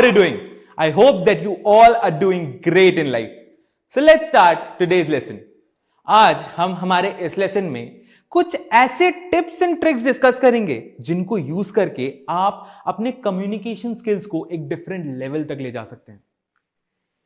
are you doing? I hope that you all are doing great in life. So let's start today's lesson. आज हम हमारे इस lesson में कुछ ऐसे टिप्स एंड ट्रिक्स डिस्कस करेंगे जिनको यूज करके आप अपने कम्युनिकेशन स्किल्स को एक डिफरेंट लेवल तक ले जा सकते हैं.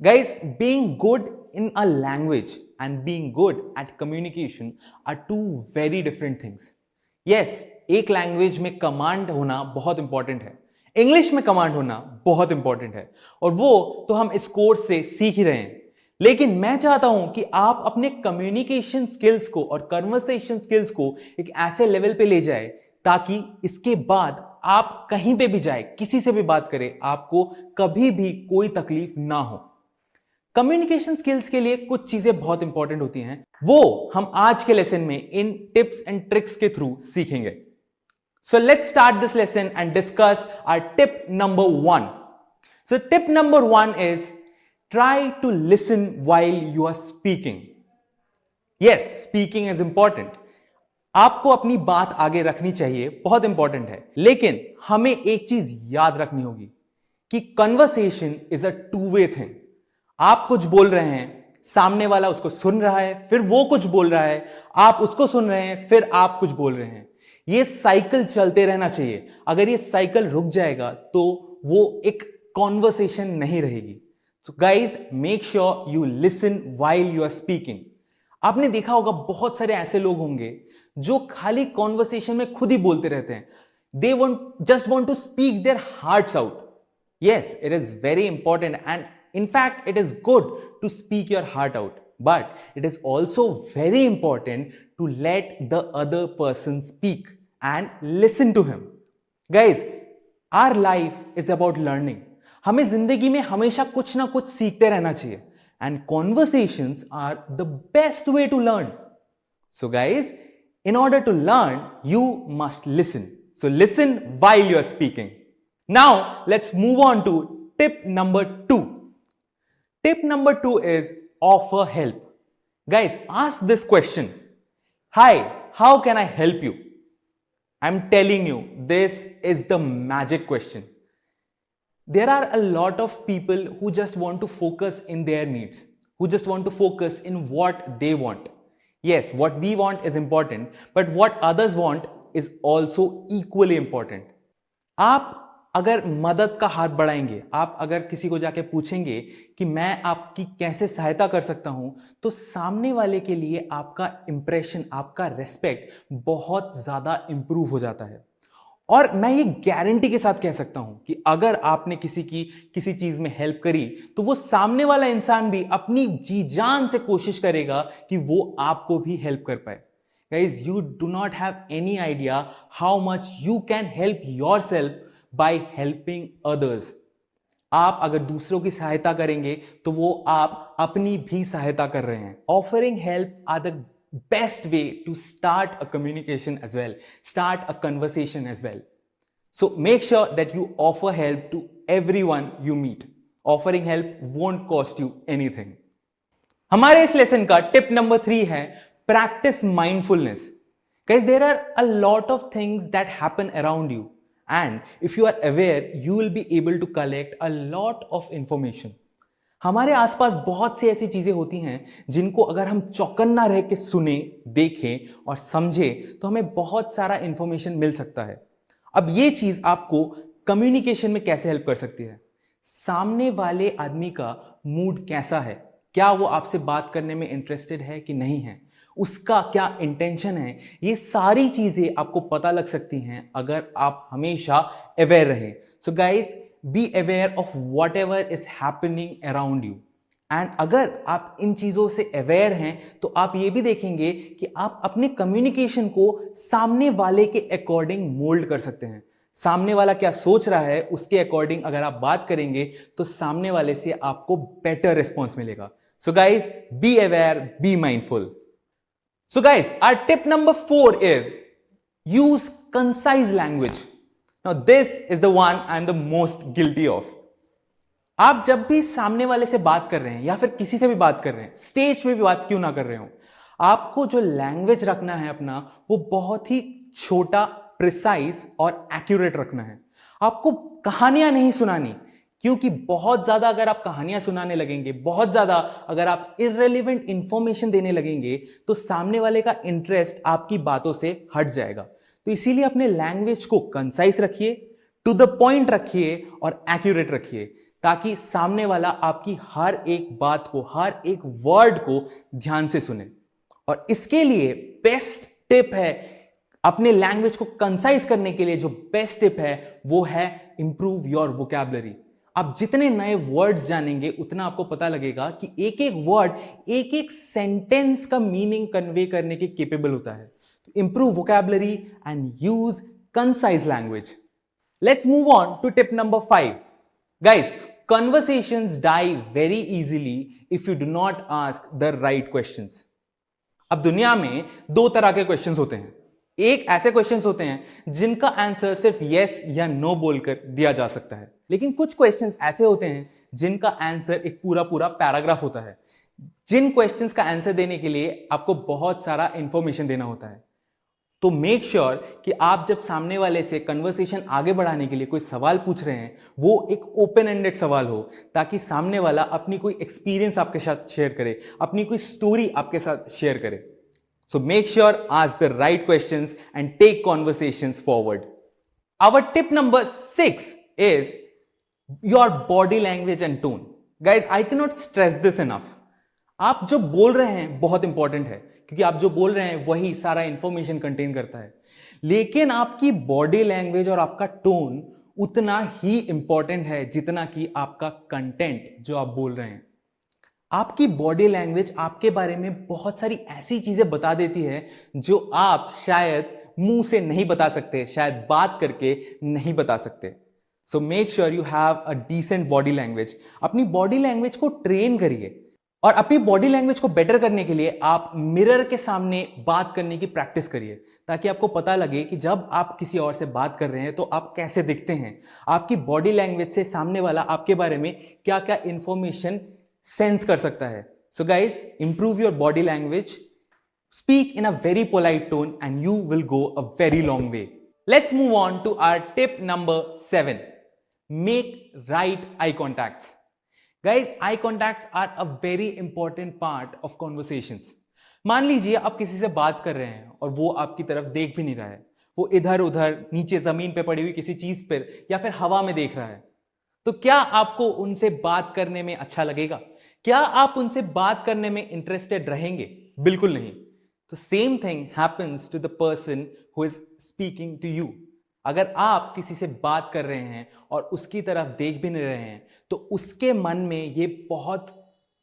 Guys, being good in a language and being good at communication are two very different things. Yes, एक लैंग्वेज में कमांड होना बहुत इंपॉर्टेंट है, इंग्लिश में कमांड होना बहुत इंपॉर्टेंट है, और वो तो हम इस कोर्स से सीख ही रहे हैं. लेकिन मैं चाहता हूं कि आप अपने कम्युनिकेशन स्किल्स को और कन्वर्सेशन स्किल्स को एक ऐसे लेवल पे ले जाए ताकि इसके बाद आप कहीं पे भी जाए, किसी से भी बात करें, आपको कभी भी कोई तकलीफ ना हो. कम्युनिकेशन स्किल्स के लिए कुछ चीजें बहुत इंपॉर्टेंट होती हैं, वो हम आज के लेसन में इन टिप्स एंड ट्रिक्स के थ्रू सीखेंगे. So let's start this lesson and discuss our tip number 1. So tip number 1 is try to listen while you are speaking. Yes, speaking is important. आपको अपनी बात आगे रखनी चाहिए, बहुत इंपॉर्टेंट है. लेकिन हमें एक चीज याद रखनी होगी कि conversation is a two way thing. आप कुछ बोल रहे हैं, सामने वाला उसको सुन रहा है, फिर वो कुछ बोल रहा है, आप उसको सुन रहे हैं, फिर आप कुछ बोल रहे हैं. ये साइकिल चलते रहना चाहिए. अगर ये साइकिल रुक जाएगा तो वो एक कॉन्वर्सेशन नहीं रहेगी. So guys, make sure you listen while you are speaking. आपने देखा होगा बहुत सारे ऐसे लोग होंगे जो खाली कॉन्वर्सेशन में खुद ही बोलते रहते हैं. They just want to speak their hearts out. Yes, it is very important and in fact it is good to speak your heart out, but it is also very important to let the other person speak and listen to him. Guys, our life is about learning. हमें जिंदगी में हमेशा कुछ ना कुछ सीखते रहना चाहिए, and conversations are the best way to learn. So guys, in order to learn you must listen. So listen while you are speaking. Now let's move on to tip number 2. Tip number 2 is offer help. Guys, ask this question. Hi, how can I help you? I'm telling you, this is the magic question. There are a lot of people who just want to focus in their needs, who just want to focus in what they want. Yes, what we want is important, but what others want is also equally important. आप अगर मदद का हाथ बढ़ाएंगे, आप अगर किसी को जाके पूछेंगे कि मैं आपकी कैसे सहायता कर सकता हूं, तो सामने वाले के लिए आपका इंप्रेशन, आपका रेस्पेक्ट बहुत ज्यादा इंप्रूव हो जाता है. और मैं ये गारंटी के साथ कह सकता हूं कि अगर आपने किसी चीज में हेल्प करी तो वो सामने वाला इंसान भी अपनी जी जान से कोशिश करेगा कि वो आपको भी हेल्प कर पाए. Guys, you do not have any idea how much you can help yourself by helping others. आप अगर दूसरों की सहायता करेंगे तो वो आप अपनी भी सहायता कर रहे हैं. Offering help are the best way to start a communication as well, start a conversation as well. So make sure that you offer help to everyone you meet. Offering help won't cost you anything. हमारे इस lesson का tip number 3 है practice mindfulness. Guys, there are a lot of things that happen around you, and if you are aware you will be able to collect a lot of information. हमारे आसपास बहुत सी ऐसी चीजें होती हैं जिनको अगर हम चौकन्ना रह के सुने, देखें और समझें तो हमें बहुत सारा इंफॉर्मेशन मिल सकता है. अब ये चीज आपको कम्युनिकेशन में कैसे हेल्प कर सकती है? सामने वाले आदमी का मूड कैसा है, क्या वो आपसे बात करने में इंटरेस्टेड है कि नहीं है, उसका क्या इंटेंशन है, ये सारी चीजें आपको पता लग सकती हैं अगर आप हमेशा अवेयर रहे. So guys, be aware of what ever is happening around you. And अगर आप इन चीजों से अवेयर हैं तो आप ये भी देखेंगे कि आप अपने कम्युनिकेशन को सामने वाले के अकॉर्डिंग मोल्ड कर सकते हैं. सामने वाला क्या सोच रहा है उसके अकॉर्डिंग अगर आप बात करेंगे तो सामने वाले से आपको बेटर रिस्पॉन्स मिलेगा. So guys, be aware, be mindful. So guys, our tip number 4 is use concise language. Now this is the one I am the most guilty of. आप जब भी सामने वाले से बात कर रहे हैं या फिर किसी से भी बात कर रहे हैं, स्टेज में भी बात क्यों ना कर रहे हो, आपको जो लैंग्वेज रखना है अपना वो बहुत ही छोटा, प्रिसाइज और एक्यूरेट रखना है. आपको कहानियां नहीं सुनानी क्योंकि बहुत ज्यादा अगर आप कहानियां सुनाने लगेंगे, बहुत ज्यादा अगर आप इररिलेवेंट इंफॉर्मेशन देने लगेंगे, तो सामने वाले का इंटरेस्ट आपकी बातों से हट जाएगा। तो इसीलिए अपने लैंग्वेज को कंसाइज रखिए, टू द पॉइंट रखिए और एक्यूरेट रखिए, ताकि सामने वाला आपकी हर एक बात को, हर एक वर्ड को ध्यान से सुने। और इसके लिए बेस्ट टिप है, अपने लैंग्वेज को कंसाइज करने के लिए जो बेस्ट टिप है वो है इंप्रूव योर वोकैबुलरी। आप जितने नए वर्ड्स जानेंगे उतना आपको पता लगेगा कि एक एक वर्ड एक एक सेंटेंस का मीनिंग कन्वे करने के केपेबल होता है। तो improve vocabulary and use concise language. Let's move on to tip number 5। Guys, conversations die very easily if you do not ask the right questions. अब दुनिया में दो तरह के क्वेश्चंस होते हैं। एक ऐसे क्वेश्चंस होते हैं जिनका आंसर सिर्फ यस या नो बोलकर दिया जा सकता है, लेकिन कुछ क्वेश्चंस ऐसे होते हैं जिनका आंसर एक पूरा पूरा पैराग्राफ होता है, जिन क्वेश्चंस का आंसर देने के लिए आपको बहुत सारा इंफॉर्मेशन देना होता है। तो मेक श्योर कि आप जब सामने वाले से कन्वर्सेशन आगे बढ़ाने के लिए कोई सवाल पूछ रहे हैं, वो एक ओपन एंडेड सवाल हो, ताकि सामने वाला अपनी कोई एक्सपीरियंस आपके साथ शेयर करे, अपनी कोई स्टोरी आपके साथ शेयर करे। So make sure ask the right questions and take conversations forward. Our tip number 6 is your body language and tone. Guys, I can not stress this enough. आप जो बोल रहे हैं बहुत इंपॉर्टेंट है, क्योंकि आप जो बोल रहे हैं वही सारा इंफॉर्मेशन कंटेन करता है, लेकिन आपकी बॉडी लैंग्वेज और आपका टोन उतना ही इंपॉर्टेंट है जितना कि आपका कंटेंट जो आप बोल रहे हैं। आपकी बॉडी लैंग्वेज आपके बारे में बहुत सारी ऐसी चीजें बता देती है जो आप शायद मुंह से नहीं बता सकते, शायद बात करके नहीं बता सकते। So make sure you have a decent body language. अपनी बॉडी लैंग्वेज को ट्रेन करिए, और अपनी बॉडी लैंग्वेज को बेटर करने के लिए आप मिरर के सामने बात करने की प्रैक्टिस करिए, ताकि आपको पता लगे कि जब आप किसी और से बात कर रहे हैं तो आप कैसे दिखते हैं। आपकी बॉडी लैंग्वेज से सामने वाला आपके बारे में क्या क्या इंफॉर्मेशन सेंस कर सकता है। So guys, improve your body language, speak in a very polite tone and you will go a very long way. Let's move on to our tip number 7, make right eye contacts. Guys, eye contacts are a very important part of conversations. मान लीजिए आप किसी से बात कर रहे हैं और वो आपकी तरफ देख भी नहीं रहा है, वो इधर उधर नीचे जमीन पे पड़ी हुई किसी चीज पर या फिर हवा में देख रहा है, तो क्या आपको उनसे बात करने में अच्छा लगेगा? क्या आप उनसे बात करने में इंटरेस्टेड रहेंगे? बिल्कुल नहीं। तो same thing happens to the person who is speaking to you. अगर आप किसी से बात कर रहे हैं और उसकी तरफ देख भी नहीं रहे हैं, तो उसके मन में ये बहुत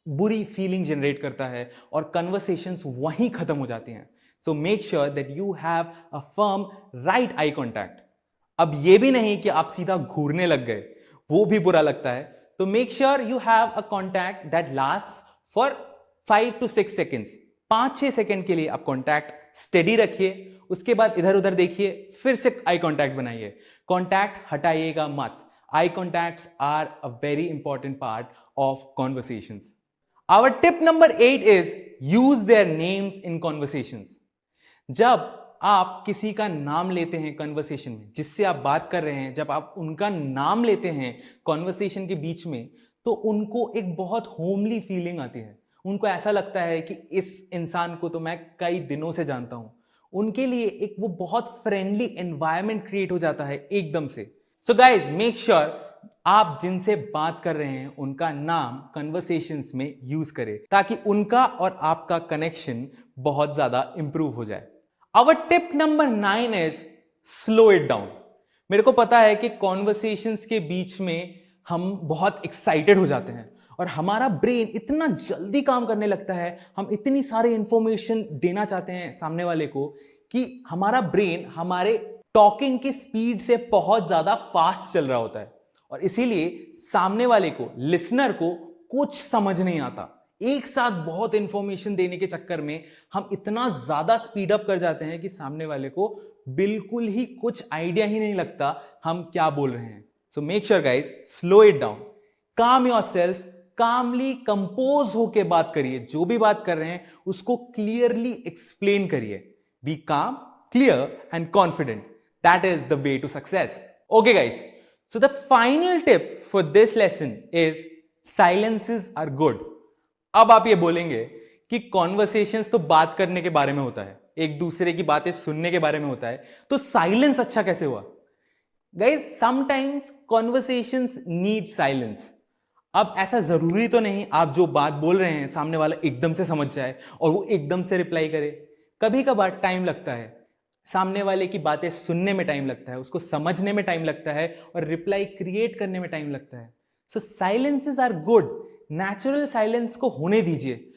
बुरी फीलिंग जनरेट करता है और कन्वर्सेशंस वहीं खत्म हो जाती हैं। सो make sure that you have a firm right eye contact. अब ये भी नहीं कि आप सीधा घूरने लग गए, वो भी बुरा लगता है। तो make sure you have a contact that lasts for 5 to 6 seconds. 5-6 second के लिए आप कॉन्टैक्ट स्टेडी रखिए, उसके बाद इधर उधर देखिए, फिर से आई कॉन्टैक्ट बनाइए। कॉन्टैक्ट हटाइएगा मत। Eye contacts are a very important part of conversations. Our tip number 8 is use their names in conversations. जब आप किसी का नाम लेते हैं कन्वर्सेशन में, जिससे आप बात कर रहे हैं, जब आप उनका नाम लेते हैं कॉन्वर्सेशन के बीच में, तो उनको एक बहुत होमली फीलिंग आती है। उनको ऐसा लगता है कि इस इंसान को तो मैं कई दिनों से जानता हूं। उनके लिए एक वो बहुत फ्रेंडली एनवायरनमेंट क्रिएट हो जाता है एकदम से। सो गाइज, मेक श्योर आप जिनसे बात कर रहे हैं उनका नाम कन्वर्सेशंस में यूज करें, ताकि उनका और आपका कनेक्शन बहुत ज्यादा इंप्रूव हो जाए। Our tip number 9 is slow it down. मेरे को पता है कि कॉन्वर्सेशंस के बीच में हम बहुत एक्साइटेड हो जाते हैं और हमारा ब्रेन इतना जल्दी काम करने लगता है, हम इतनी सारी इंफॉर्मेशन देना चाहते हैं सामने वाले को कि हमारा ब्रेन हमारे टॉकिंग की स्पीड से बहुत ज्यादा फास्ट चल रहा होता है, और इसीलिए सामने वाले को, लिसनर को कुछ समझ नहीं आता। एक साथ बहुत इंफॉर्मेशन देने के चक्कर में हम इतना ज्यादा स्पीड अप कर जाते हैं कि सामने वाले को बिल्कुल ही कुछ आइडिया ही नहीं लगता हम क्या बोल रहे हैं। सो make sure guys, slow it down, काम योरसेल्फ, कामली कंपोज होके बात करिए। जो भी बात कर रहे हैं उसको क्लियरली एक्सप्लेन करिए। Be calm, clear and confident. That is the way to success. Okay guys, So the final tip for this lesson is silences are good. अब आप ये बोलेंगे कि कॉन्वर्सेशंस तो बात करने के बारे में होता है, एक दूसरे की बातें सुनने के बारे में होता है, तो साइलेंस अच्छा कैसे हुआ? Guys, sometimes conversations need silence. अब ऐसा जरूरी तो नहीं आप जो बात बोल रहे हैं सामने वाला एकदम से समझ जाए और वो एकदम से रिप्लाई करे. कभी कभार टाइम लगता है, सामने वाले की बातें सुनने में टाइम लगता है, उसको समझने में टाइम लगता है और रिप्लाई क्रिएट करने में टाइम लगता है. So silences are good. Natural silence को होने दीजिए.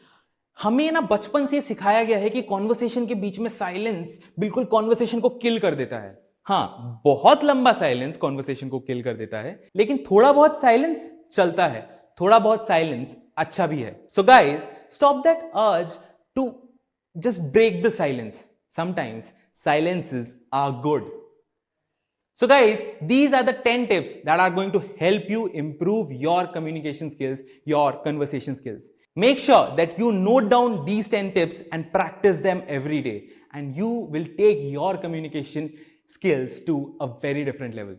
हमें ना बचपन से सिखाया गया है कि कॉन्वर्सेशन के बीच में साइलेंस बिल्कुल कॉन्वर्सेशन को किल कर देता है. हाँ, बहुत लंबा साइलेंस कॉन्वर्सेशन को किल कर देता है, लेकिन थोड़ा बहुत साइलेंस चलता है, थोड़ा बहुत साइलेंस अच्छा भी है. So guys, stop that urge to just break the silence. Sometimes silences are good. So guys, these are the 10 tips that are going to help you improve your communication skills, your conversation skills. Make sure that you note down these 10 tips and practice them every day, and you will take your communication skills to a very different level.